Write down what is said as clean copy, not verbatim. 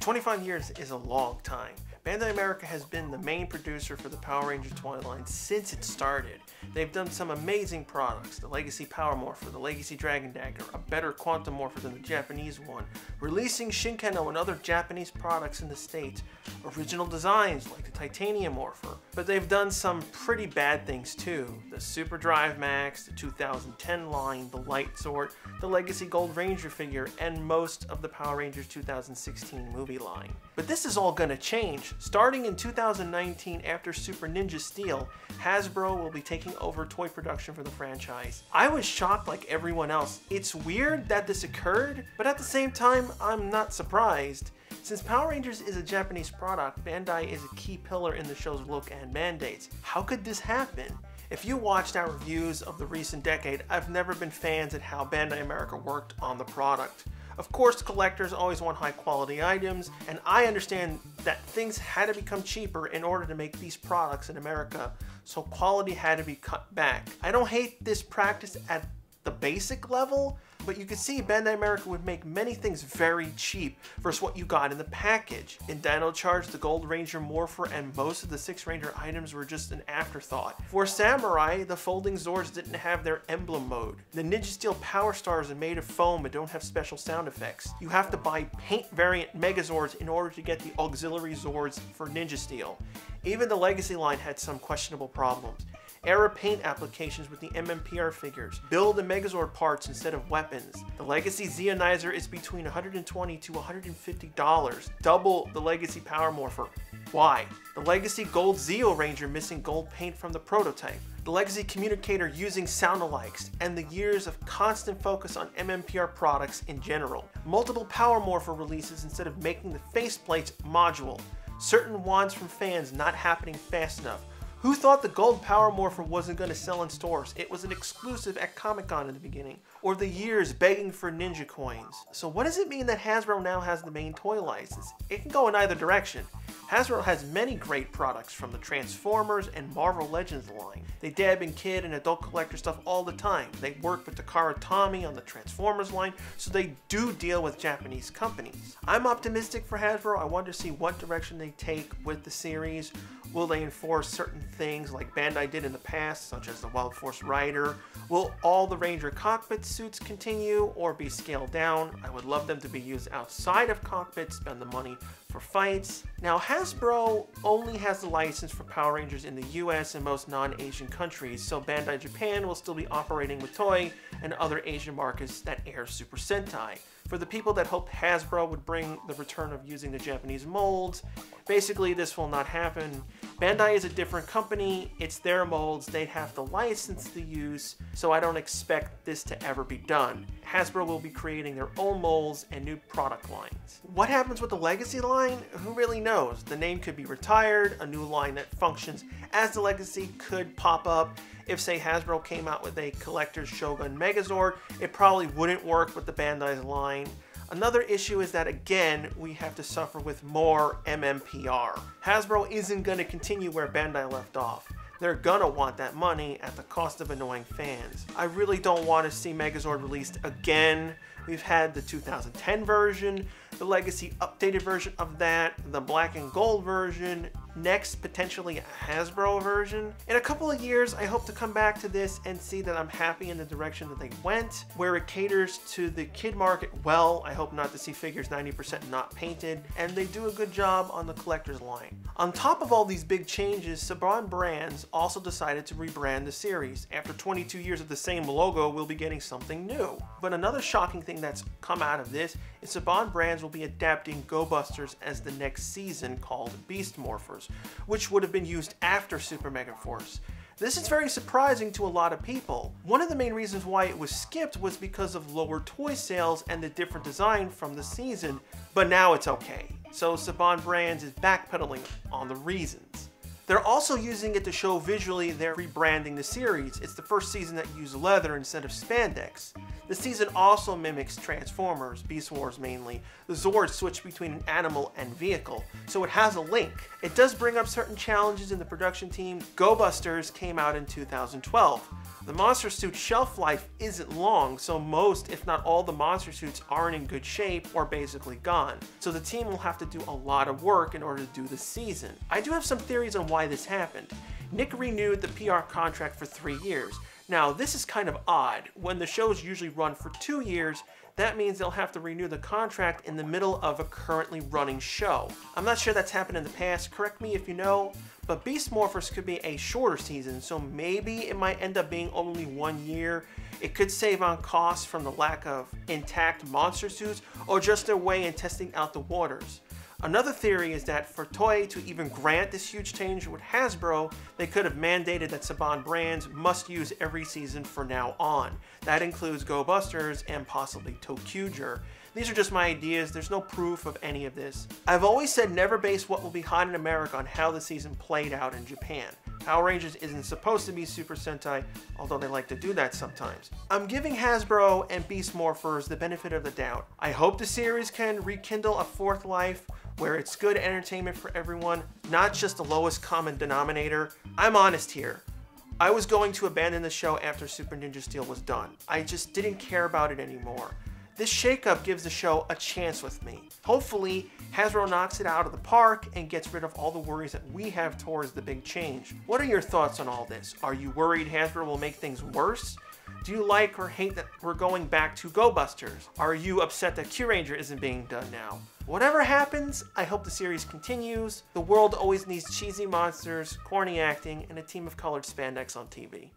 25 years is a long time. Bandai America has been the main producer for the Power Rangers toy line since it started. They've done some amazing products: the Legacy Power Morpher, the Legacy Dragon Dagger, a better Quantum Morpher than the Japanese one, releasing Shinkeno and other Japanese products in the States, original designs like the Titanium Morpher. But they've done some pretty bad things too: the Super Drive Max, the 2010 line, the Light Sword, the Legacy Gold Ranger figure, and most of the Power Rangers 2016 movie line. But this is all gonna change. Starting in 2019, after Super Ninja Steel, Hasbro will be taking over toy production for the franchise. I was shocked like everyone else. It's weird that this occurred, but at the same time, I'm not surprised. Since Power Rangers is a Japanese product, Bandai is a key pillar in the show's look and mandates. How could this happen? If you watched our reviews of the recent decade, I've never been fans at how Bandai America worked on the product. Of course, collectors always want high quality items, and I understand that things had to become cheaper in order to make these products in America, so quality had to be cut back. I don't hate this practice at the basic level, but you could see Bandai America would make many things very cheap versus what you got in the package. In Dino Charge, the Gold Ranger Morpher and most of the 6 Ranger items were just an afterthought. For Samurai, the folding Zords didn't have their emblem mode. The Ninja Steel Power Stars are made of foam and don't have special sound effects. You have to buy paint variant Megazords in order to get the auxiliary Zords for Ninja Steel. Even the Legacy line had some questionable problems. Error paint applications with the MMPR figures, build and Megazord parts instead of weapons. The Legacy Zeonizer is between $120 to $150, double the Legacy Power Morpher. Why? The Legacy Gold Zeo Ranger missing gold paint from the prototype. The Legacy Communicator using sound-alikes, and the years of constant focus on MMPR products in general. Multiple Power Morpher releases instead of making the faceplates modular. Certain wands from fans not happening fast enough. Who thought the Gold Power Morpher wasn't going to sell in stores? It was an exclusive at Comic-Con in the beginning. Or the years begging for ninja coins. So what does it mean that Hasbro now has the main toy license? It can go in either direction. Hasbro has many great products from the Transformers and Marvel Legends line. They dab in kid and adult collector stuff all the time. They work with Takara Tomy on the Transformers line, so they do deal with Japanese companies. I'm optimistic for Hasbro. I want to see what direction they take with the series. Will they enforce certain things like Bandai did in the past, such as the Wild Force Rider? Will all the Ranger cockpit suits continue or be scaled down? I would love them to be used outside of cockpits, spend the money for fights. Now, Hasbro only has the license for Power Rangers in the US and most non-Asian countries, so Bandai Japan will still be operating with Toei and other Asian markets that air Super Sentai. For the people that hoped Hasbro would bring the return of using the Japanese molds, basically this will not happen. Bandai is a different company, it's their molds, they'd have to license the use, so I don't expect this to ever be done. Hasbro will be creating their own molds and new product lines. What happens with the Legacy line? Who really knows? The name could be retired, a new line that functions as the Legacy could pop up. If, say, Hasbro came out with a collector's Shogun Megazord, it probably wouldn't work with the Bandai's line. Another issue is that, again, we have to suffer with more MMPR. Hasbro isn't going to continue where Bandai left off. They're gonna want that money at the cost of annoying fans. I really don't want to see Megazord released again. We've had the 2010 version, the Legacy updated version of that, the black and gold version, next potentially a Hasbro version. In a couple of years, I hope to come back to this and see that I'm happy in the direction that they went, where it caters to the kid market well. I hope not to see figures 90% not painted, and they do a good job on the collector's line. On top of all these big changes, Saban Brands also decided to rebrand the series. After 22 years of the same logo, we'll be getting something new. But another shocking thing that's come out of this is Saban Brands will be adapting Go Busters as the next season, called Beast Morphers, which would have been used after Super Mega Force. This is very surprising to a lot of people. One of the main reasons why it was skipped was because of lower toy sales and the different design from the season, but now it's okay. So Saban Brands is backpedaling on the reasons. They're also using it to show visually they're rebranding the series. It's the first season that used leather instead of spandex. The season also mimics Transformers, Beast Wars mainly. The Zords switch between an animal and vehicle, so it has a link. It does bring up certain challenges in the production team. Go Busters came out in 2012. The monster suit shelf life isn't long, so most, if not all, the monster suits aren't in good shape or basically gone. So the team will have to do a lot of work in order to do the season. I do have some theories on why this happened. Nick renewed the PR contract for 3 years. Now, this is kind of odd. When the shows usually run for 2 years, that means they'll have to renew the contract in the middle of a currently running show. I'm not sure that's happened in the past, correct me if you know, but Beast Morphers could be a shorter season, so maybe it might end up being only 1 year. It could save on costs from the lack of intact monster suits, or just their way in testing out the waters. Another theory is that for Toei to even grant this huge change with Hasbro, they could have mandated that Saban brands must use every season from now on. That includes Go Busters and possibly ToQger. These are just my ideas, there's no proof of any of this. I've always said never base what will be hot in America on how the season played out in Japan. Power Rangers isn't supposed to be Super Sentai, although they like to do that sometimes. I'm giving Hasbro and Beast Morphers the benefit of the doubt. I hope the series can rekindle a fourth life where it's good entertainment for everyone, not just the lowest common denominator. I'm honest here. I was going to abandon the show after Super Ninja Steel was done. I just didn't care about it anymore. This shakeup gives the show a chance with me. Hopefully, Hasbro knocks it out of the park and gets rid of all the worries that we have towards the big change. What are your thoughts on all this? Are you worried Hasbro will make things worse? Do you like or hate that we're going back to Go Busters? Are you upset that Q-Ranger isn't being done now? Whatever happens, I hope the series continues. The world always needs cheesy monsters, corny acting, and a team of colored spandex on TV.